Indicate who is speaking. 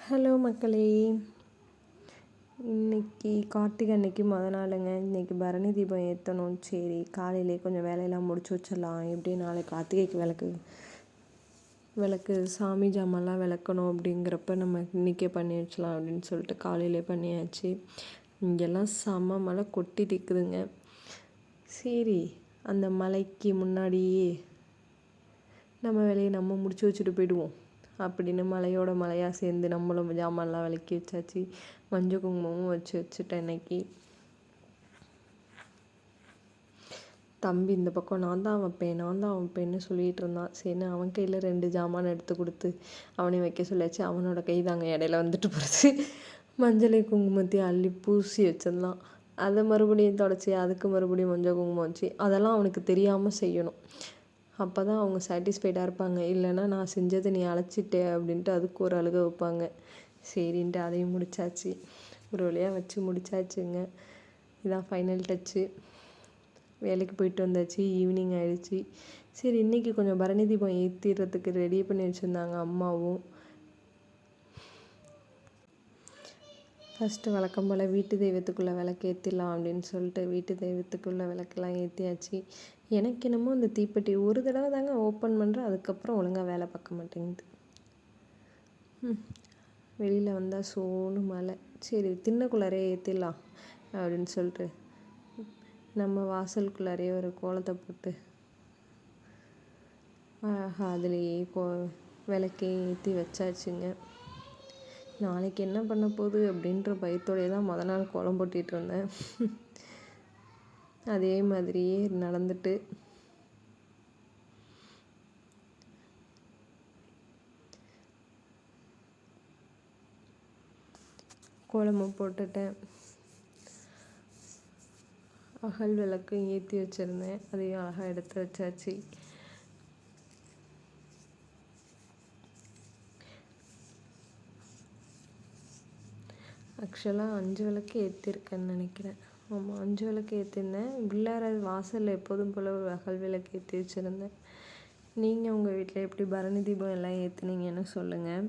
Speaker 1: Hello மக்களே, இன்னைக்கு கார்த்திகை அன்னைக்கு நாளுங்க. இன்றைக்கி பரணி தீபம் ஏற்றணும். சரி, காலையிலே கொஞ்சம் வேலையெல்லாம் முடிச்சு வச்சிடலாம். எப்படி நாளைக்கு கார்த்திகைக்கு விளக்கு சாமி ஜாமான்லாம் விளக்கணும். அப்படிங்கிறப்ப நம்ம இன்றைக்கே பண்ணி வச்சலாம் அப்படின்னு சொல்லிட்டு காலையிலே பண்ணியாச்சு. இங்கெல்லாம் செம்ம மழை கொட்டி நிற்குதுங்க. சரி, அந்த மழைக்கு முன்னாடியே நம்ம வேலையை நம்ம முடிச்சு வச்சுட்டு போயிடுவோம் அப்படின்னு மழையாக சேர்ந்து நம்மளும் ஜாமான்லாம் விளக்கி வச்சாச்சு. மஞ்சள் குங்குமமும் வச்சுட்டேன். இன்னைக்கு தம்பி இந்த பக்கம் நான் தான் வைப்பேன்னு சொல்லிகிட்டு இருந்தான். சரி, அவன் கையில் 2 ஜாமான் எடுத்து கொடுத்து அவனையும் வைக்க சொல்லியாச்சு. அவனோட கை தாங்க இடையில வந்துட்டு போகிறது. மஞ்சளை குங்குமத்தையும் அள்ளி பூசி வச்சிடலாம். அதை மறுபடியும் தொடச்சி அதுக்கு மறுபடியும் மஞ்சள் குங்குமம் வச்சு அதெல்லாம் அவனுக்கு தெரியாமல் செய்யணும். அப்போ தான் அவங்க சாட்டிஸ்ஃபைடாக இருப்பாங்க. இல்லைன்னா நான் செஞ்சதை நீ அழைச்சிட்டே அப்படின்ட்டு அதுக்கு ஒரு அழுகை வைப்பாங்க. சரின்ட்டு அதையும் முடிச்சாச்சு. ஒரு வழியாக வச்சு முடிச்சாச்சுங்க. இதான் ஃபைனல் டச்சு. வேலைக்கு போயிட்டு வந்தாச்சு. ஈவினிங் ஆயிடுச்சு. சரி, இன்றைக்கி கொஞ்சம் பரணி தீபம் ஏற்றிடுறதுக்கு ரெடி பண்ணி வச்சுருந்தாங்க அம்மாவும். ஃபஸ்ட்டு வழக்கம் போல் வீட்டு தெய்வத்துக்குள்ளே விளக்கு ஏற்றிடலாம் அப்படின்னு சொல்லிட்டு வீட்டு தெய்வத்துக்குள்ளே விளக்கெல்லாம் ஏற்றியாச்சு. எனக்கு என்னமோ இந்த தீப்பெட்டி ஒரு தடவை தாங்க ஓப்பன் பண்ணுறேன். அதுக்கப்புறம் ஒழுங்காக வேலை பார்க்க மாட்டேங்குது. வெளியில் வந்தால் சோனு மழை. சரி, திண்ணக்குள்ளாரே ஏற்றிடலாம் அப்படின்னு சொல்லிட்டு நம்ம வாசலுக்குள்ளாரே ஒரு கோலத்தை போட்டு அதுலேயே விளக்கையும் ஏற்றி வச்சாச்சுங்க. நாளைக்கு என்ன பண்ண போகுது அப்படின்ற பயத்தோடையே தான் நாள் கோலம் போட்டிகிட்டு இருந்தேன். அதே மாதிரியே நடந்துட்டு கோலமும் போட்டுட்டேன். அகல் விளக்கும் ஏற்றி வச்சுருந்தேன். அதையும் அழகாக எடுத்து வச்சாச்சு. ஆக்சுவலாக 5 விளக்கு ஏற்றிருக்கேன்னு நினைக்கிறேன். ஆமாம், 5 விளக்கு ஏற்றிருந்தேன். உள்ளார வாசலில் எப்போதும் போல் ஒரு அகல் விளக்கு ஏற்றி வச்சுருந்தேன். நீங்கள் உங்கள் வீட்டில் எப்படி பரணி தீபம் எல்லாம் ஏற்றுனீங்கன்னு சொல்லுங்கள்.